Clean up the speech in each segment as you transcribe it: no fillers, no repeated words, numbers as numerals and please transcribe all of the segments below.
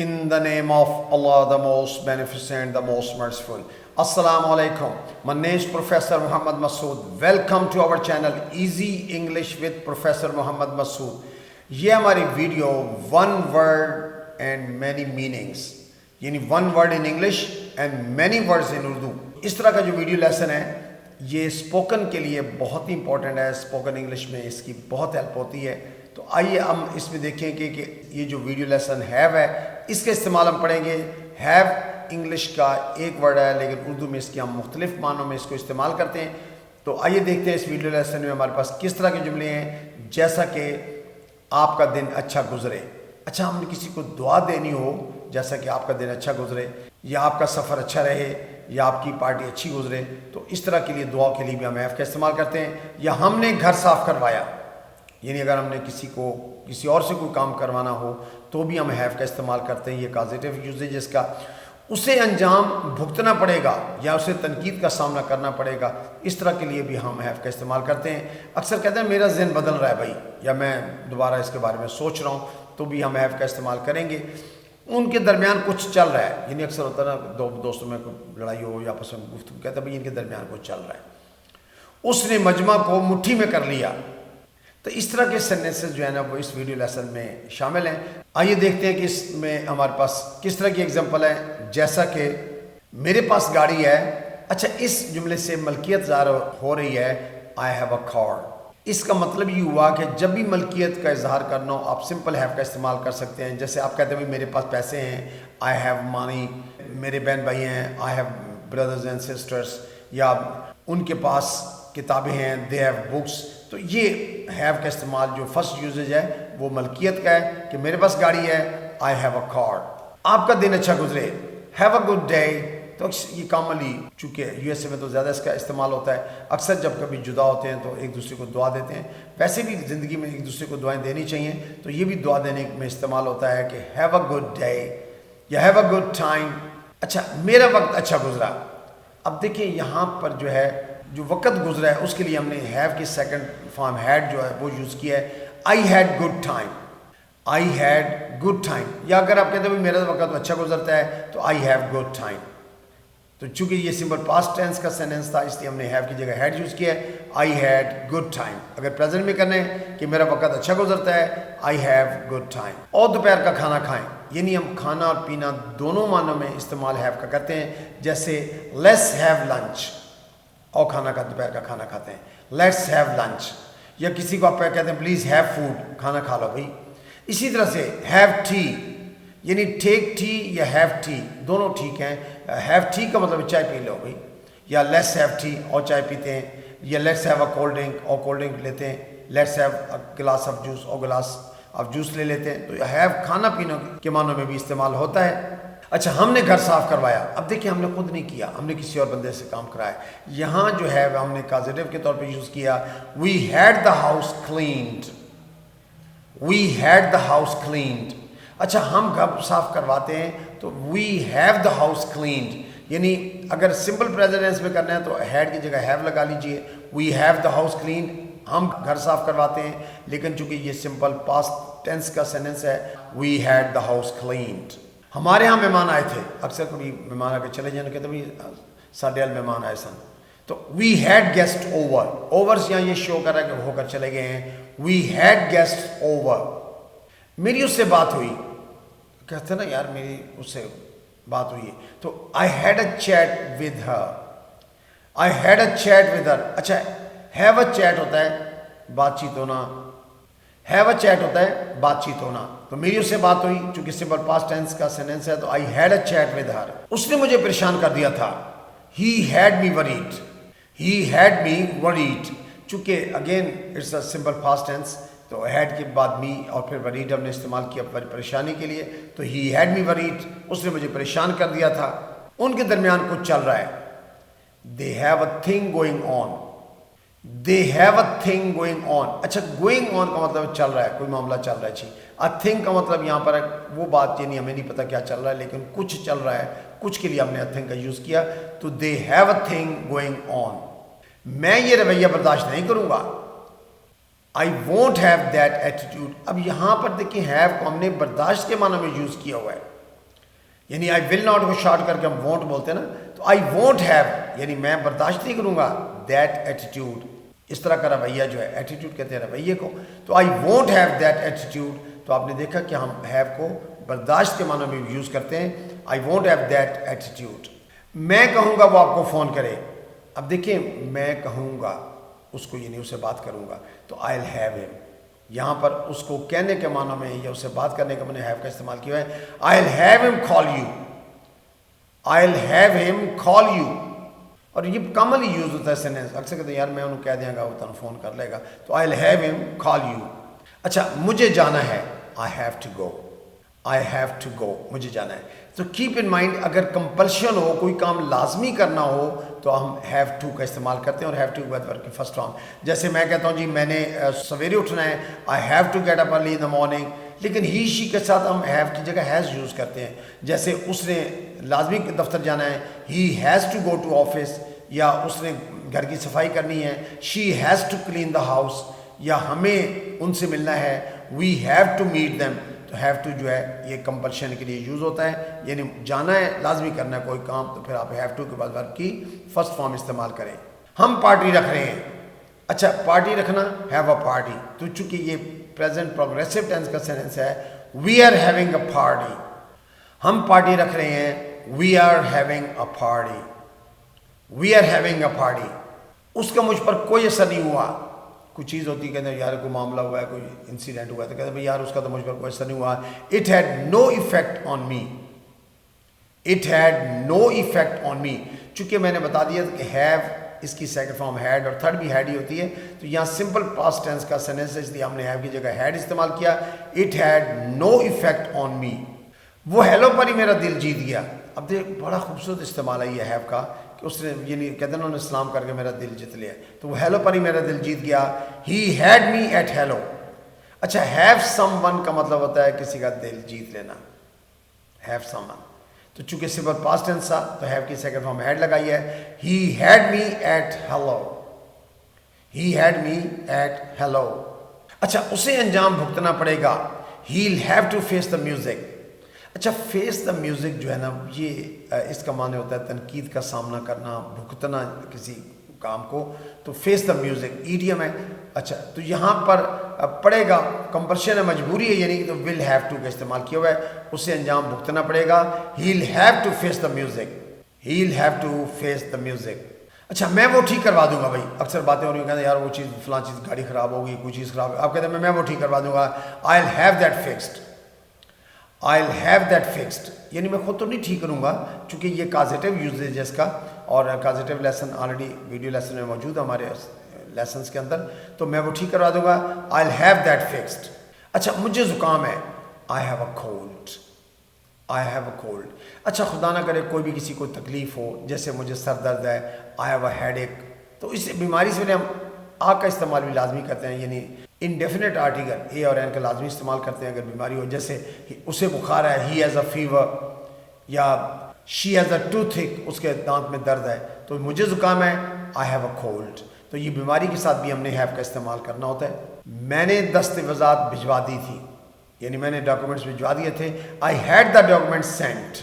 In the name of Allah, the most beneficent, the most merciful. Assalamu alaikum. My name is Professor Muhammad Masood. Welcome to our channel Easy English with Professor Muhammad Masood. یہ ہماری video one word and many meanings یعنی one word in English and many words in Urdu, اس طرح کا جو video lesson ہے یہ spoken کے لیے بہت ہی امپورٹنٹ ہے. اسپوکن انگلش میں اس کی بہت ہیلپ ہوتی ہے. تو آئیے ہم اس میں دیکھیں کہ یہ جو ویڈیو لیسن ہیو ہے اس کے استعمال ہم پڑھیں گے. ہیو انگلش کا ایک ورڈ ہے لیکن اردو میں اس کے ہم مختلف معنوں میں اس کو استعمال کرتے ہیں. تو آئیے دیکھتے ہیں اس ویڈیو لیسن میں ہمارے پاس کس طرح کے جملے ہیں. جیسا کہ آپ کا دن اچھا گزرے. اچھا، ہم نے کسی کو دعا دینی ہو جیسا کہ آپ کا دن اچھا گزرے، یا آپ کا سفر اچھا رہے، یا آپ کی پارٹی اچھی گزرے، تو اس طرح کے لیے دعا کے لیے بھی ہم ہیو کا استعمال کرتے ہیں. یا ہم نے گھر صاف کروایا، یعنی اگر ہم نے کسی اور سے کوئی کام کروانا ہو تو بھی ہم ہیو کا استعمال کرتے ہیں. یہ کازیٹیو یوزیج اس کا. اسے انجام بھگتنا پڑے گا یا اسے تنقید کا سامنا کرنا پڑے گا، اس طرح کے لیے بھی ہم ہیو کا استعمال کرتے ہیں. اکثر کہتے ہیں میرا ذہن بدل رہا ہے بھائی، یا میں دوبارہ اس کے بارے میں سوچ رہا ہوں، تو بھی ہم ہیو کا استعمال کریں گے. ان کے درمیان کچھ چل رہا ہے، یعنی اکثر ہوتا ہے نا دو دوستوں میں کوئی لڑائی ہو یا آپس میں گفتگو، کہتا ہے بھائی ان کے درمیان کچھ چل رہا ہے. اس نے مجمع کو مٹھی میں کر لیا. تو اس طرح کے سینٹنسز جو ہے نا وہ اس ویڈیو لیسن میں شامل ہیں. آئیے دیکھتے ہیں کہ اس میں ہمارے پاس کس طرح کی ایگزامپل ہے. جیسا کہ میرے پاس گاڑی ہے. اچھا، اس جملے سے ملکیت ظاہر ہو رہی ہے I have a car. اس کا مطلب یہ ہوا کہ جب بھی ملکیت کا اظہار کرنا ہو آپ سمپل ہیو کا استعمال کر سکتے ہیں. جیسے آپ کہتے ہیں میرے پاس پیسے ہیں، I have money. میرے بہن بھائی ہیں، I have brothers and sisters. یا ان کے پاس کتابیں ہیں، they have books. تو یہ ہیو کا استعمال جو فرسٹ یوزیج ہے وہ ملکیت کا ہے کہ میرے پاس گاڑی ہے، I have a car. آپ کا دن اچھا گزرے، have a good day. تو یہ کامنلی چونکہ یو ایس اے میں تو زیادہ اس کا استعمال ہوتا ہے. اکثر جب کبھی جدا ہوتے ہیں تو ایک دوسرے کو دعا دیتے ہیں. ویسے بھی زندگی میں ایک دوسرے کو دعائیں دینی چاہیے، تو یہ بھی دعا دینے میں استعمال ہوتا ہے کہ have a good day یا have a good time. اچھا، میرا وقت اچھا گزرا. اب دیکھیں یہاں پر جو ہے جو وقت گزرا ہے اس کے لیے ہم نے ہیو کی سیکنڈ فارم ہیڈ جو ہے وہ یوز کیا ہے. I had good time. I had good time. یا اگر آپ کہتے ہیں میرا وقت اچھا گزرتا ہے تو I have good time. تو چونکہ یہ سمپل پاسٹ ٹینس کا سینٹنس تھا اس لیے ہم نے ہیو کی جگہ ہیڈ یوز کیا ہے. I had good time. اگر پریزنٹ میں کرنا ہے کہ میرا وقت اچھا گزرتا ہے I have good time. اور دوپہر کا کھانا کھائیں، یعنی ہم کھانا اور پینا دونوں معنوں میں استعمال ہیو کا کرتے ہیں. جیسے let's have lunch، اور کھانا کا دوپہر کا کھانا کھاتے ہیں let's have lunch. یا کسی کو آپ کہتے ہیں پلیز ہیو فوڈ، کھانا کھا لو بھائی. اسی طرح سے ہیو ٹی، یعنی ٹیک ٹی یا ہیو ٹی دونوں ٹھیک ہیں. ہیو ٹی کا مطلب چائے پی لو بھائی، یا لیٹس ہیو ٹی اور چائے پیتے ہیں. یا let's have a cold drink اور کولڈ ڈرنک لیتے ہیں. Let's have a glass of juice اور گلاس آف جوس لے لیتے ہیں. تو ہیو کھانا پینے کے معنوں میں بھی استعمال ہوتا ہے. اچھا، ہم نے گھر صاف کروایا. اب دیکھیں ہم نے خود نہیں کیا، ہم نے کسی اور بندے سے کام کرایا. یہاں جو ہے ہم نے کازیٹیو کے طور پہ یوز کیا we had the house cleaned. we had the house cleaned. اچھا، ہم گھر صاف کرواتے ہیں تو we have the house cleaned. یعنی اگر سمپل پریزنٹینس میں کرنا ہے تو ہیڈ کی جگہ ہیو لگا لیجئے. we have the house cleaned. ہم گھر صاف کرواتے ہیں، لیکن چونکہ یہ سمپل پاسٹ ٹینس کا سینٹنس ہے we had the house cleaned. ہمارے ہاں مہمان آئے تھے. اکثر کبھی مہمان آ کے چلے جانا کہتے ہیں ساڈے وال مہمان آئے سن. تو we had guest over. Overs یہاں یہ شو کر رہا ہے کہ ہو کر چلے گئے ہیں. we had guest over. میری اس سے بات ہوئی، کہتے ہیں نا یار میری اس سے بات ہوئی ہے، تو I had a chat with her. I had a chat with her. اچھا، have a chat ہوتا ہے بات چیت ہونا، have a chat ہوتا ہے بات چیت ہونا. تو میری اس سے بات ہوئی، چونکہ سمپل پاسٹ ٹینس کا سینٹنس ہے تو I had a chat with her. اس نے مجھے پریشان کر دیا تھا. He had me worried. He had me worried. چونکہ again it's a simple past tense تو ہیڈ کے بعد می اور پھر وریڈ ہم نے استعمال کیا پریشانی کے لیے. تو he had me worried. اس نے مجھے پریشان کر دیا تھا. ان کے درمیان کچھ چل رہا ہے. They have a thing going on. They have a thing going on. اچھا، going on کا مطلب چل رہا ہے، کوئی معاملہ چل رہا ہے. جی، a thing کا مطلب یہاں پر وہ بات یعنی ہمیں نہیں پتہ کیا چل رہا ہے لیکن کچھ چل رہا ہے. کچھ کے لیے ہم نے a thing کا یوز کیا. تو they have a thing going on. میں یہ رویہ برداشت نہیں کروں گا. I won't have that attitude. اب یہاں پر دیکھیں have کو ہم نے برداشت کے معنی میں یوز کیا ہوا ہے. یعنی آئی ول ناٹ کو شارٹ کر کے ہم وونٹ بولتے ہیں نا, تو آئی وونٹ ہیو یعنی میں برداشت نہیں کروں گا دیٹ ایٹیٹیوڈ, اس طرح کا رویہ جو ہے, ایٹیٹیوڈ کہتے ہیں رویے کو, تو I won't have that attitude. تو آپ نے دیکھا کہ ہم ہیو کو برداشت کے معنی میں یوز کرتے ہیں, I won't have that attitude. میں کہوں گا وہ آپ کو فون کرے. اب دیکھیں میں کہوں گا اس کو یعنی اسے بات کروں گا, تو آئی ول ہیو ہم, یہاں پر اس کو کہنے کے معنی میں یا اسے بات کرنے کا میں نے ہیو کا استعمال کیا ہے. آئی ول ہیو ہم call you, I will have ہم کال یو. اور یہ کامنلی یوز ہوتا ہے سینٹینس, اکثر کہتے ہیں یار میں انہوں کہہ دیا گا وہ تمہیں فون کر لے گا, تو آئی ول ہیو ہم کال یو. اچھا مجھے جانا ہے, I have to go, I have to go, مجھے جانا ہے. تو کیپ ان مائنڈ اگر کمپلشن ہو, کوئی کام لازمی کرنا ہو تو ہم ہیو ٹو کا استعمال کرتے ہیں, اور ہیو ٹو کے بعد ورب کی فرسٹ فارم. جیسے میں کہتا ہوں جی میں نے سویرے اٹھنا ہے, I have to get up early in the morning, لیکن ہی شی کے ساتھ ہم ہیو کی جگہ ہیز یوز کرتے ہیں. جیسے اس نے لازمی دفتر جانا ہے, he has to go to office, یا اس نے گھر کی صفائی کرنی ہے, she has to clean the house, یا ہمیں ان سے ملنا ہے, we have to meet them. تو ہیو ٹو جو ہے یہ کمپلشن کے لیے یوز ہوتا ہے, یعنی جانا ہے لازمی کرنا ہے کوئی کام, تو پھر آپ ہیو ٹو کے بعد ورب کی فرسٹ فارم استعمال کریں. ہم پارٹی رکھ رہے ہیں. اچھا پارٹی رکھنا, ہیو اے پارٹی, تو چونکہ یہ پریزنٹ پروگریسو ٹینس کا سینٹینس ہے, we are having a party. ہم پارٹی رکھ رہے ہیں, we are having a party, we are having a party. اس کا مجھ پر کوئی اثر نہیں ہوا. کوئی چیز ہوتی ہے, کہتے ہیں یار کوئی معاملہ ہوا ہے, کوئی انسیڈنٹ ہوا ہے, تو کہتے ہیں بھائی یار اس کا تو مجھ پر کوئی اثر نہیں ہوا. It had no effect on me, it had no effect on me. چونکہ میں نے بتا دیا کہ ہیو اس کی سیکنڈ فارم ہیڈ اور تھرڈ بھی ہیڈ ہی ہوتی ہے, تو یہاں سمپل پاسٹ ٹینس کا سینٹینس ہے, اس لیے ہم نے ہیو کی جگہ ہیڈ استعمال کیا. It had no effect on me. وہ ہیلو پر ہی میرا دل جیت گیا. اب دیکھ بڑا خوبصورت استعمال ہے یہ ہیو کا, کہ اس نے یعنی کہتے ہیں انہوں نے سلام کر کے میرا دل جیت لیا, تو وہ ہیلو پر ہی میرا دل جیت گیا. He had me at hello. اچھا ہیو سم ون کا مطلب ہوتا ہے کسی کا دل جیت لینا, ہیو سم ون. تو چونکہ صرف پاسٹ ٹینس تھا تو ہیو کی سیکنڈ فارم ہیڈ لگائی ہے. He had me at hello, he had me at hello. اچھا اسے انجام بھگتنا پڑے گا, he will have to face the music. اچھا فیس دا میوزک جو ہے نا, یہ اس کا معنی ہوتا ہے تنقید کا سامنا کرنا, بھگتنا کسی کام کو, تو فیس دا میوزک ایڈیم ہے. اچھا تو یہاں پر پڑے گا کمپلشن ہے, مجبوری ہے, یعنی تو ول ہیو ٹو کا استعمال کیا ہوا ہے, اسے انجام بھگتنا پڑے گا. He will have to face the music, he will have to face the music. اچھا میں وہ ٹھیک کروا دوں گا. بھائی اکثر باتیں ہو رہی ہیں, کہتے ہیں یار وہ چیز فلاں چیز گاڑی خراب ہوگی, کوئی چیز خراب, آپ کہتے ہیں میں وہ ٹھیک کروا دوں گا. I will have that fixed, I will have that fixed, یعنی میں خود تو نہیں ٹھیک کروں گا, چونکہ یہ کازیٹیو یوزیج ہے اس کا, اور کازیٹیو لیسن آلریڈی ویڈیو لیسن میں موجود ہے ہمارے لیسنس کے اندر, تو میں وہ ٹھیک کروا دوں گا. I will have that fixed. اچھا مجھے زکام ہے, I have a cold, I have a cold. اچھا خدا نہ کرے کوئی بھی کسی کو تکلیف ہو, جیسے مجھے سر درد ہے, آئی ہیو اے ہیڈ ایک, تو اس بیماری سے ہم آ کا استعمال بھی لازمی کرتے ہیں, یعنی انڈیفینٹ آرٹیکل اے اور این کا لازمی استعمال کرتے ہیں اگر بیماری ہو. جیسے اسے بخار ہے, ہی ہیز اے فیور, یا شی ہیز اے ٹوتھ ایک, اس کے دانت میں درد ہے, تو مجھے زکام ہے, آئی ہیو اے کولڈ. تو یہ بیماری کے ساتھ بھی ہم نے ہیو کا استعمال کرنا ہوتا ہے. میں نے دستاویزات بھجوا دی تھی, یعنی میں نے ڈاکومنٹس بھجوا دیے تھے. I had the document sent,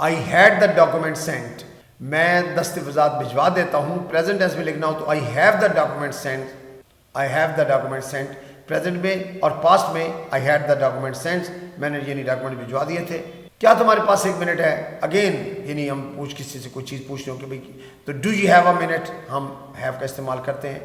I had the document sent. میں دستاویزات بھجوا دیتا ہوں, پریزنٹ ٹینس میں لکھنا ہو تو I have the document sent, I have the document sent present میں, اور پاسٹ میں I had the document sent, میں نے یعنی ڈاکومنٹ بھجوا دیے تھے. کیا تمہارے پاس 1 منٹ ہے؟ اگین یعنی ہم کسی سے کوئی چیز پوچھ لیں کہ بھائی, تو do you have a minute, ہم ہیو کا استعمال کرتے ہیں.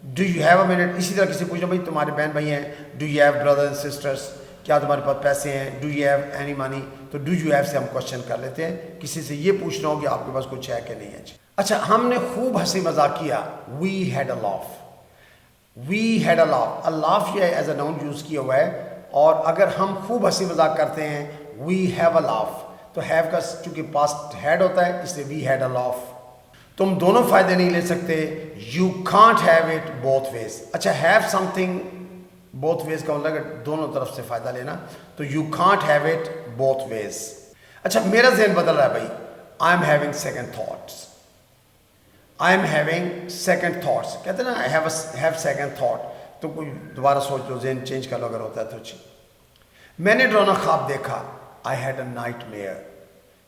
Do you have a minute. اسی طرح کسی سے پوچھ لو بھائی تمہارے بہن بھائی ہیں, do you have brother and sisters, کیا تمہارے پاس پیسے ہیں, do you have any money, تو ڈو یو ہیو سے ہم کوشچن کر لیتے ہیں. کسی سے یہ پوچھنا ہو کہ آپ کے پاس کچھ ہے کہ نہیں ہے. اچھا ہم نے خوب ہنسی مذاق کیا, we had a laugh, we had a laugh. Laugh یہ ایز اے ناؤن یوز کیا ہوا ہے, اور اگر ہم خوب ہنسی مذاق کرتے ہیں وی ہیو اے لاف, تو ہیو کا چونکہ پاسٹ ہیڈ ہوتا ہے اس لیے وی ہیڈ اے لاف. تم دونوں فائدے نہیں لے سکتے, you can't have it both ways. اچھا have something both ways کا مطلب ہے دونوں طرف سے فائدہ لینا, تو you can't have it both ways. اچھا میرا ذہن بدل رہا ہے بھائی, I am having second thoughts, I am having second thoughts. کہتے ہیں نا ہیو سیکنڈ تھاٹ, تو کوئی دوبارہ سوچ لو, ذہن چینج کر لو اگر ہوتا ہے تو. اچھی میں نے ڈراؤنا خواب دیکھا, I had a nightmare.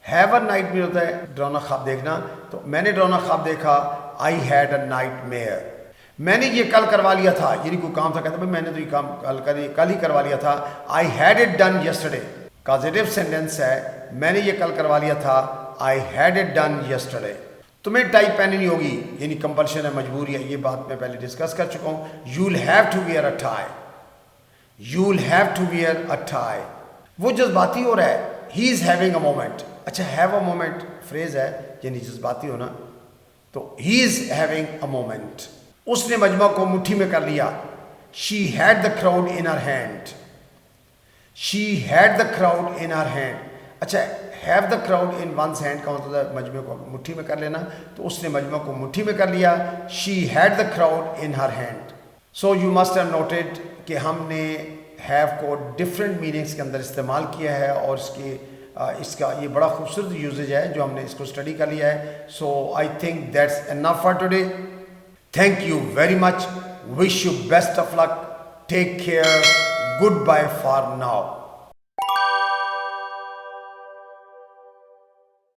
Have a nightmare ہوتا ہے ڈراؤنا خواب دیکھنا. تو میں نے ڈراؤنا خواب دیکھا. I had a nightmare. میں نے یہ کل کروا لیا تھا, یعنی کوئی کام تھا, کہتا بھائی میں نے تو یہ کام کل ہی کروا لیا تھا. I had it done yesterday. Causative sentence ہے, میں نے یہ کل کروا لیا تھا. I had it done yesterday. تمہیں ٹائی پہننی نہیں ہوگی, یعنی کمپلشن ہے, مجبوری ہے, یہ بات میں پہلے ڈسکس کر چکا ہوں. You'll have to wear a tie. You'll have to wear a tie. وہ جذباتی ہو رہا ہے. He is having a moment. اچھا, have a moment فریز ہے, یعنی جذباتی ہونا. تو he is having a moment. اس نے مجمع کو مٹھی میں کر لیا. She had the crowd in her hand. She had the crowd in her hand. اچھا, have the crowd in one's hand کا مطلب ہے مجمع کو مٹھی میں کر لینا. تو اس نے مجمع کو مٹھی میں کر لیا. She had the crowd in her hand. So you must have noted کہ ہم نے have کو ڈفرینٹ میننگس کے اندر استعمال کیا ہے, اور اس کا یہ بڑا خوبصورت یوزیج ہے جو ہم نے اس کو اسٹڈی کر لیا ہے. So I think that's enough for today. Thank you very much. Wish you best of luck. Take care. Goodbye for now.